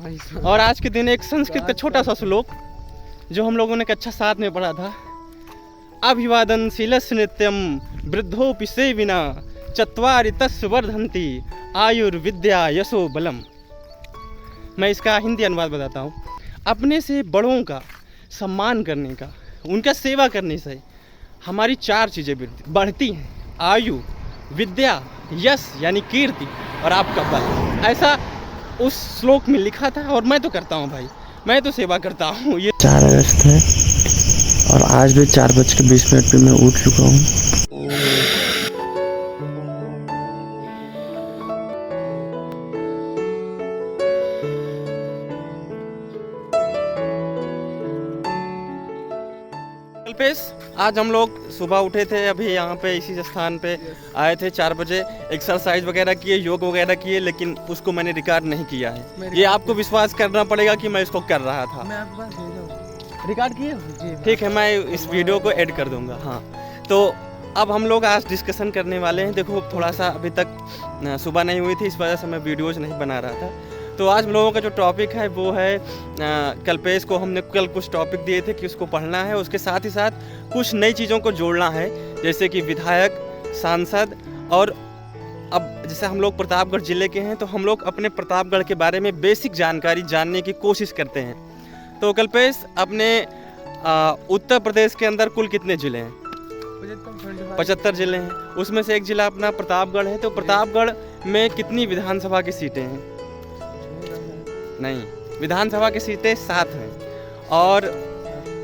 और आज के दिन एक संस्कृत का छोटा सा श्लोक जो हम लोगों ने कक्षा 7 में पढ़ा था, अभिवादन शीलस् नित्यम वृद्धोपि सेविना चत्वारि तस्य वर्धन्ति आयुर्विद्या यशो बलम। मैं इसका हिंदी अनुवाद बताता हूँ। अपने से बड़ों का सम्मान करने का, उनका सेवा करने से हमारी 4 चीज़ें बढ़ती हैं, आयु, विद्या, यश यानी कीर्ति और आपका बल। ऐसा उस श्लोक में लिखा था और मैं तो करता हूँ भाई, मैं तो सेवा करता हूँ। ये 4 अगस्त है और आज भी 4:20 पे मैं उठ चुका हूँ। कल्पेश, आज हम लोग सुबह उठे थे, अभी यहाँ पे इसी स्थान पे आए थे 4 बजे, एक्सरसाइज वगैरह किए, योग वगैरह किए, लेकिन उसको मैंने रिकॉर्ड नहीं किया है। ये आपको विश्वास करना पड़ेगा कि मैं इसको कर रहा था। मैं आपके पास भेजा हूं। रिकॉर्ड किए? ठीक है, मैं इस वीडियो को ऐड कर दूंगा। हाँ, तो अब हम लोग आज डिस्कशन करने वाले हैं। देखो, थोड़ा सा अभी तक सुबह नहीं हुई थी, इस वजह से मैं वीडियोज़ नहीं बना रहा था। तो आज हम लोगों का जो टॉपिक है वो है, कल्पेश को हमने कल कुछ टॉपिक दिए थे कि उसको पढ़ना है, उसके साथ ही साथ कुछ नई चीज़ों को जोड़ना है, जैसे कि विधायक, सांसद। और अब जैसे हम लोग प्रतापगढ़ ज़िले के हैं तो हम लोग अपने प्रतापगढ़ के बारे में बेसिक जानकारी जानने की कोशिश करते हैं। तो कल्पेश, अपने उत्तर प्रदेश के अंदर कुल कितने ज़िले हैं? 75 ज़िले हैं। उसमें से एक ज़िला अपना प्रतापगढ़ है। तो प्रतापगढ़ में कितनी विधानसभा की सीटें हैं? नहीं, विधानसभा की सीटें 7 हैं। और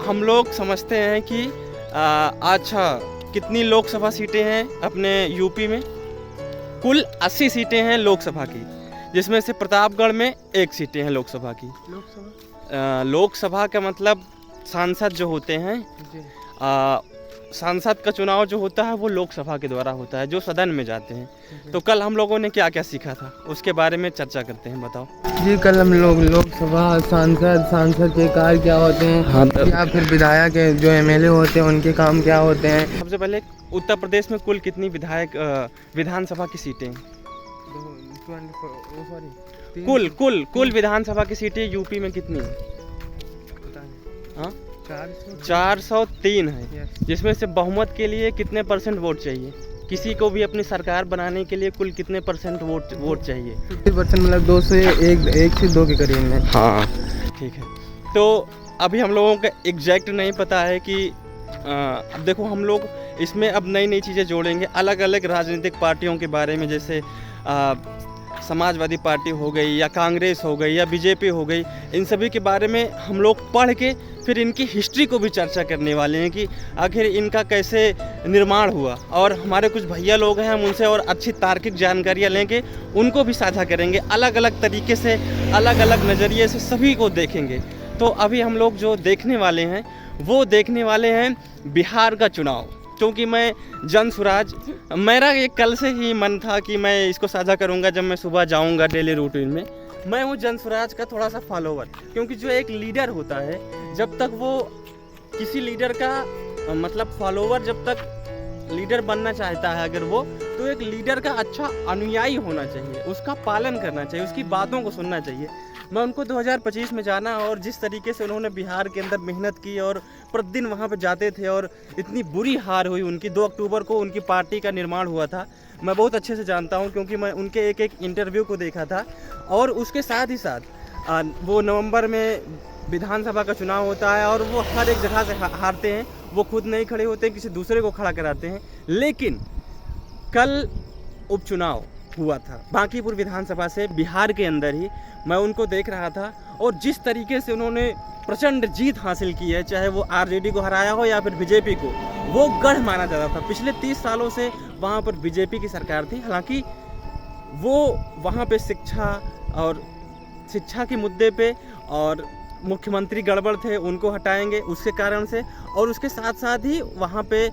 हम लोग समझते हैं कि अच्छा, कितनी लोकसभा सीटें हैं अपने यूपी में? कुल 80 सीटें हैं लोकसभा की, जिसमें से प्रतापगढ़ में 1 सीटें हैं लोकसभा की। लोकसभा का मतलब सांसद जो होते हैं, सांसद का चुनाव जो होता है वो लोकसभा के द्वारा होता है, जो सदन में जाते हैं। तो कल हम लोगों ने क्या क्या सीखा था उसके बारे में चर्चा करते हैं, बताओ जी। कल हम लोग लोकसभा, सांसद के कार्य क्या होते हैं, हाँ, या फिर विधायक जो एमएलए होते हैं उनके काम क्या होते हैं। सबसे पहले उत्तर प्रदेश में कुल कितनी विधानसभा की सीटें हैं? कुल विधानसभा की सीटें यूपी में कितनी है? हाँ, 403 है, जिसमें से बहुमत के लिए कितने % वोट चाहिए? किसी को भी अपनी सरकार बनाने के लिए कुल कितने % वोट चाहिए? 50% मतलब 2 से 1 से 2 के करीब में। हाँ, ठीक है। तो अभी हम लोगों का एग्जैक्ट नहीं पता है कि अब देखो, हम लोग इसमें अब नई नई चीज़ें जोड़ेंगे, अलग अलग राजनीतिक पार्टियों के बारे में, जैसे समाजवादी पार्टी हो गई या कांग्रेस हो गई या बीजेपी हो गई, इन सभी के बारे में हम लोग पढ़ के फिर इनकी हिस्ट्री को भी चर्चा करने वाले हैं कि आखिर इनका कैसे निर्माण हुआ। और हमारे कुछ भैया लोग हैं, हम उनसे और अच्छी तार्किक जानकारियाँ लेंगे, उनको भी साझा करेंगे, अलग अलग तरीके से, अलग अलग नज़रिए से सभी को देखेंगे। तो अभी हम लोग जो देखने वाले हैं वो देखने वाले हैं बिहार का चुनाव। क्योंकि मैं जन स्वराज, मेरा ये कल से ही मन था कि मैं इसको साझा करूंगा जब मैं सुबह जाऊंगा डेली रूटीन में। मैं हूँ जन स्वराज का थोड़ा सा फॉलोवर, क्योंकि जो एक लीडर होता है, जब तक वो किसी लीडर का मतलब फॉलोवर, जब तक लीडर बनना चाहता है अगर वो, तो एक लीडर का अच्छा अनुयायी होना चाहिए, उसका पालन करना चाहिए, उसकी बातों को सुनना चाहिए। मैं उनको 2025 में जाना, और जिस तरीके से उन्होंने बिहार के अंदर मेहनत की और प्रतिदिन वहाँ पे जाते थे, और इतनी बुरी हार हुई उनकी, 2 अक्टूबर को उनकी पार्टी का निर्माण हुआ था, मैं बहुत अच्छे से जानता हूँ क्योंकि मैं उनके एक एक इंटरव्यू को देखा था। और उसके साथ ही साथ वो नवंबर में विधानसभा का चुनाव होता है और वो हर एक जगह से हारते हैं, वो खुद नहीं खड़े होते, किसी दूसरे को खड़ा कराते हैं। लेकिन कल उपचुनाव हुआ था बांकीपुर विधानसभा से, बिहार के अंदर ही, मैं उनको देख रहा था, और जिस तरीके से उन्होंने प्रचंड जीत हासिल की है, चाहे वो आरजेडी को हराया हो या फिर बीजेपी को, वो गढ़ माना जाता था। पिछले 30 सालों से वहाँ पर बीजेपी की सरकार थी, हालांकि वो वहाँ पे शिक्षा के मुद्दे पे और मुख्यमंत्री गड़बड़ थे, उनको हटाएंगे उसके कारण से, और उसके साथ साथ ही वहाँ पे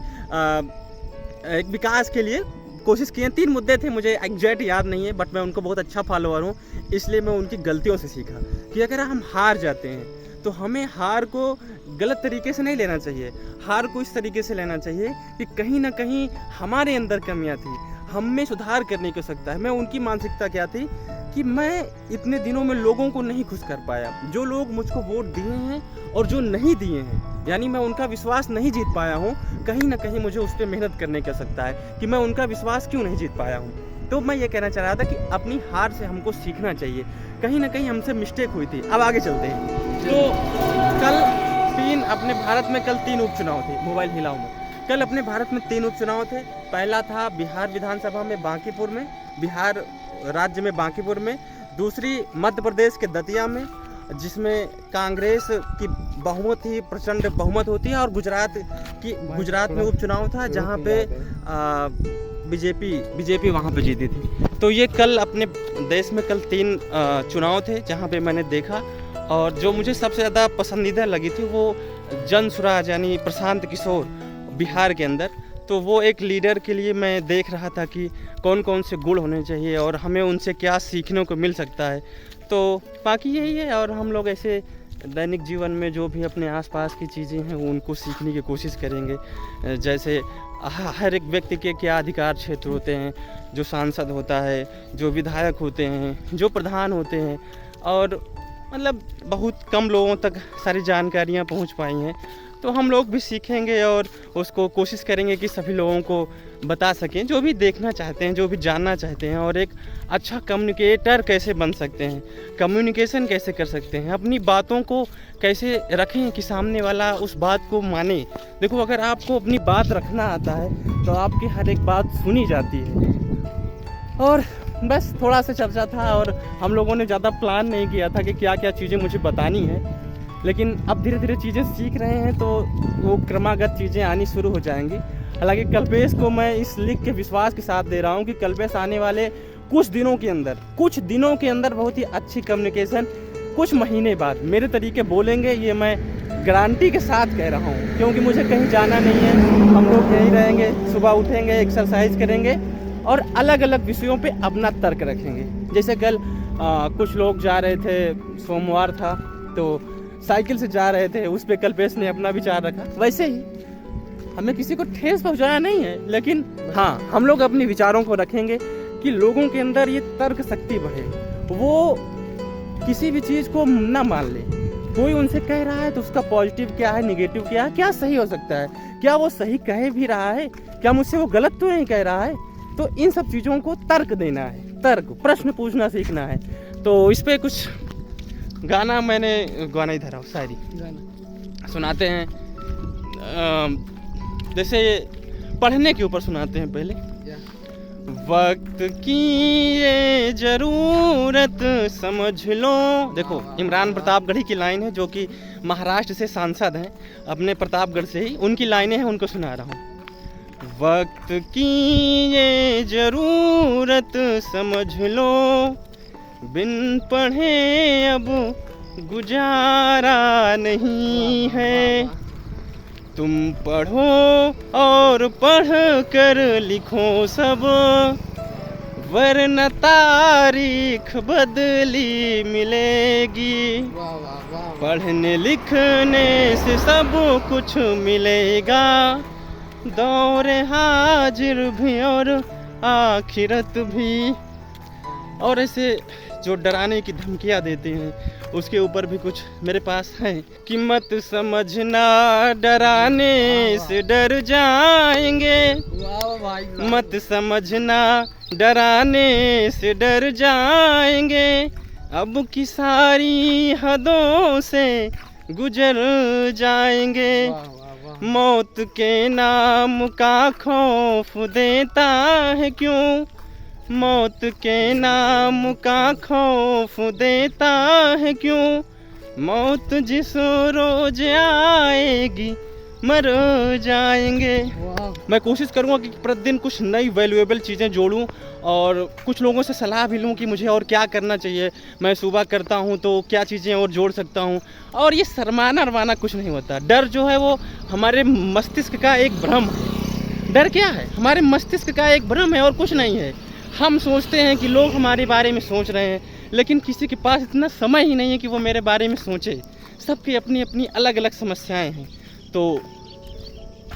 एक विकास के लिए कोशिश की है। 3 मुद्दे थे, मुझे एग्जैक्ट याद नहीं है, बट मैं उनको बहुत अच्छा फॉलोअर हूँ, इसलिए मैं उनकी गलतियों से सीखा कि अगर हम हार जाते हैं तो हमें हार को गलत तरीके से नहीं लेना चाहिए। हार को इस तरीके से लेना चाहिए कि कहीं ना कहीं हमारे अंदर कमियां थी, हम में सुधार करने की आवश्यकता है। मैं उनकी मानसिकता क्या थी कि मैं इतने दिनों में लोगों को नहीं खुश कर पाया। जो लोग मुझको वोट दिए हैं और जो नहीं दिए हैं, यानी मैं उनका विश्वास नहीं जीत पाया हूँ। कहीं ना कहीं मुझे उस पर मेहनत करने की आवश्यकता है कि मैं उनका विश्वास क्यों नहीं जीत पाया हूँ। तो मैं ये कहना चाह रहा था कि अपनी हार से हमको सीखना चाहिए। कहीं ना कहीं हमसे मिस्टेक हुई थी। अब आगे चलते हैं। तो कल अपने भारत में कल 3 उपचुनाव थे। मोबाइल हिलाओ में। कल अपने भारत में 3 उपचुनाव थे। पहला था बिहार विधानसभा में बांकीपुर में, बिहार राज्य में बांकीपुर में। दूसरी मध्य प्रदेश के दतिया में, जिसमें कांग्रेस की बहुमत ही प्रचंड बहुमत होती है। और गुजरात में उपचुनाव था जहां पे बीजेपी वहां पे जीती थी। तो ये कल अपने देश में कल 3 चुनाव थे जहां पे मैंने देखा। और जो मुझे सबसे ज़्यादा पसंदीदा लगी थी वो जन स्वराज यानी प्रशांत किशोर बिहार के अंदर। तो वो एक लीडर के लिए मैं देख रहा था कि कौन कौन से गुण होने चाहिए और हमें उनसे क्या सीखने को मिल सकता है। तो बाकी यही है। और हम लोग ऐसे दैनिक जीवन में जो भी अपने आसपास की चीज़ें हैं उनको सीखने की कोशिश करेंगे। जैसे हर एक व्यक्ति के क्या अधिकार क्षेत्र होते हैं, जो सांसद होता है, जो विधायक होते हैं, जो प्रधान होते हैं। और मतलब बहुत कम लोगों तक सारी जानकारियाँ पहुँच पाई हैं। तो हम लोग भी सीखेंगे और उसको कोशिश करेंगे कि सभी लोगों को बता सकें, जो भी देखना चाहते हैं, जो भी जानना चाहते हैं। और एक अच्छा कम्युनिकेटर कैसे बन सकते हैं, कम्युनिकेशन कैसे कर सकते हैं, अपनी बातों को कैसे रखें कि सामने वाला उस बात को माने। देखो, अगर आपको अपनी बात रखना आता है तो आपकी हर एक बात सुनी जाती है। और बस थोड़ा सा चर्चा था और हम लोगों ने ज़्यादा प्लान नहीं किया था कि क्या क्या चीज़ें मुझे बतानी है। लेकिन अब धीरे धीरे चीज़ें सीख रहे हैं तो वो क्रमागत चीज़ें आनी शुरू हो जाएंगी। हालांकि कल्पेश को मैं इस लिख के विश्वास के साथ दे रहा हूँ कि कल्पेश आने वाले कुछ दिनों के अंदर बहुत ही अच्छी कम्युनिकेशन, कुछ महीने बाद मेरे तरीके बोलेंगे। ये मैं गारंटी के साथ कह रहा हूँ, क्योंकि मुझे कहीं जाना नहीं है। हम लोग यहीं रहेंगे, सुबह उठेंगे, एक्सरसाइज करेंगे और अलग अलग विषयों पे अपना तर्क रखेंगे। जैसे कल कुछ लोग जा रहे थे, सोमवार था तो साइकिल से जा रहे थे, उस पर कल्पेश ने अपना विचार रखा। वैसे ही हमें किसी को ठेस पहुंचाया नहीं है, लेकिन हाँ, हम लोग अपने विचारों को रखेंगे कि लोगों के अंदर ये तर्क शक्ति बढ़े। वो किसी भी चीज़ को ना मान ले। कोई उनसे कह रहा है तो उसका पॉजिटिव क्या है, निगेटिव क्या है, क्या सही हो सकता है, क्या वो सही कह भी रहा है, क्या मुझसे वो गलत तो नहीं कह रहा है। तो इन सब चीज़ों को तर्क देना है, प्रश्न पूछना सीखना है। तो इस पर कुछ गाना गाना ही धरा, शायरी सुनाते हैं। जैसे पढ़ने के ऊपर सुनाते हैं पहले। वक्त की ये जरूरत समझ लो। देखो, इमरान प्रतापगढ़ी की लाइन है, जो कि महाराष्ट्र से सांसद हैं, अपने प्रतापगढ़ से ही। उनकी लाइनें हैं, उनको सुना रहा हूँ। वक्त की ये जरूरत समझ लो, बिन पढ़े अब गुजारा नहीं है। तुम पढ़ो और पढ़ कर लिखो सब, वरना तारीख बदली मिलेगी। पढ़ने लिखने से सब कुछ मिलेगा, दौर हाजिर भी और आखिरत भी। और ऐसे जो डराने की धमकियाँ देते हैं उसके ऊपर भी कुछ मेरे पास है कि मत समझना डराने से डर जाएंगे, मत समझना डराने से डर जाएंगे। अब की सारी हदों से गुजर जाएंगे। मौत के नाम का खौफ देता है क्यों, मौत के नाम का खौफ देता है क्यों। मौत जिस रोज आएगी मर जाएंगे। मैं कोशिश करूंगा कि प्रतिदिन कुछ नई वैल्यूएबल चीज़ें जोड़ूं और कुछ लोगों से सलाह भी लूं कि मुझे और क्या करना चाहिए। मैं सुबह करता हूं तो क्या चीज़ें और जोड़ सकता हूं। और ये शर्माना रवाना कुछ नहीं होता। डर जो है वो हमारे मस्तिष्क का एक भ्रम है। डर क्या है? हमारे मस्तिष्क का एक भ्रम है और कुछ नहीं है। हम सोचते हैं कि लोग हमारे बारे में सोच रहे हैं, लेकिन किसी के पास इतना समय ही नहीं है कि वो मेरे बारे में सोचे। सबकी अपनी अपनी अलग अलग समस्याएं हैं। तो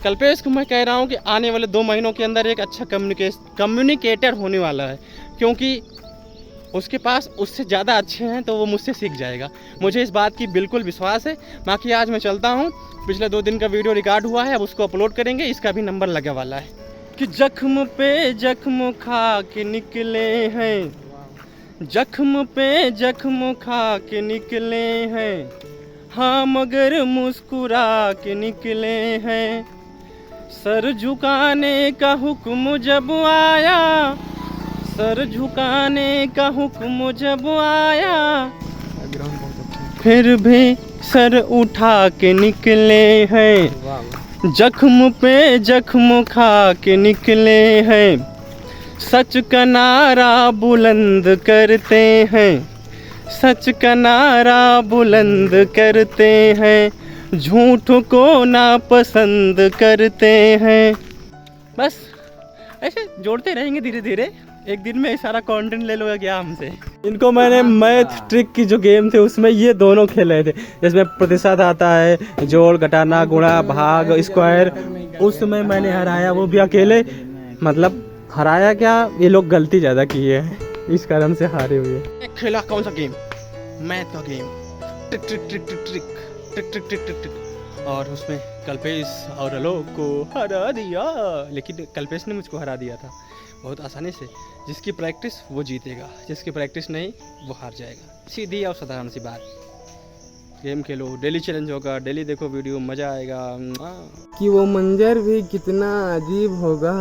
कल्पेश को मैं कह रहा हूँ कि आने वाले 2 महीनों के अंदर एक अच्छा कम्युनिकेटर होने वाला है, क्योंकि उसके पास उससे ज़्यादा अच्छे हैं तो वो मुझसे सीख जाएगा। मुझे इस बात की बिल्कुल विश्वास है। बाकी आज मैं चलता हूँ, पिछले 2 दिन का वीडियो रिकॉर्ड हुआ है, अब उसको अपलोड करेंगे, इसका भी नंबर लगा वाला है। कि जख्म पे जख्म खा के निकले हैं, जख्म पे जख्म खा के निकले हैं, हाँ मगर मुस्कुरा के निकले हैं। सर झुकाने का हुक्म जब आया, सर झुकाने का हुक्म जब आया, फिर भी सर उठा के निकले हैं। जख्म पे जख्म खा के निकले हैं, सच का नारा बुलंद करते हैं, सच का नारा बुलंद करते हैं, झूठ को नापसंद करते हैं। बस ऐसे जोड़ते रहेंगे धीरे धीरे, एक दिन में सारा कंटेंट ले लोगे क्या हमसे। इनको मैंने मैथ ट्रिक की जो गेम थे उसमें ये दोनों खेल रहे थे, जिसमें प्रतिशत आता है, जोड़ घटाना गुणा भाग स्क्वायर, उसमें मैंने हराया, वो भी अकेले। मतलब हराया क्या, ये लोग गलती ज़्यादा की है, इस कारण से हारे हुए। खेला कौन सा गेम, मैथ का game, trick trick trick trick trick trick trick trick trick trick, और उसमें कल्पेश और आलोक को हरा दिया, लेकिन कल्पेश ने मुझको हरा दिया था बहुत आसानी से। जिसकी प्रैक्टिस वो जीतेगा, जिसकी प्रैक्टिस नहीं वो हार जाएगा, सीधी और साधारण सी बात। गेम खेलो, डेली चैलेंज होगा, डेली देखो वीडियो, मज़ा आएगा। कि वो मंजर भी कितना अजीब होगा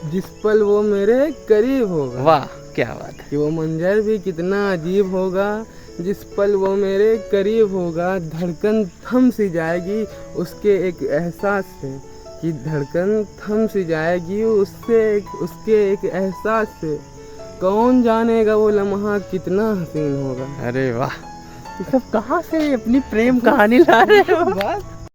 जिस पल वो मेरे करीब होगा। वाह क्या बात है। कि वो मंजर भी कितना अजीब होगा जिस पल वो मेरे करीब होगा। धड़कन थम सी जाएगी उसके एक एहसास से, कि धड़कन थम सी जाएगी उसके एक एहसास से। कौन जानेगा वो लम्हा कितना हसीन होगा। अरे वाह, ये सब कहाँ से अपनी प्रेम कहानी ला रहे हो। बस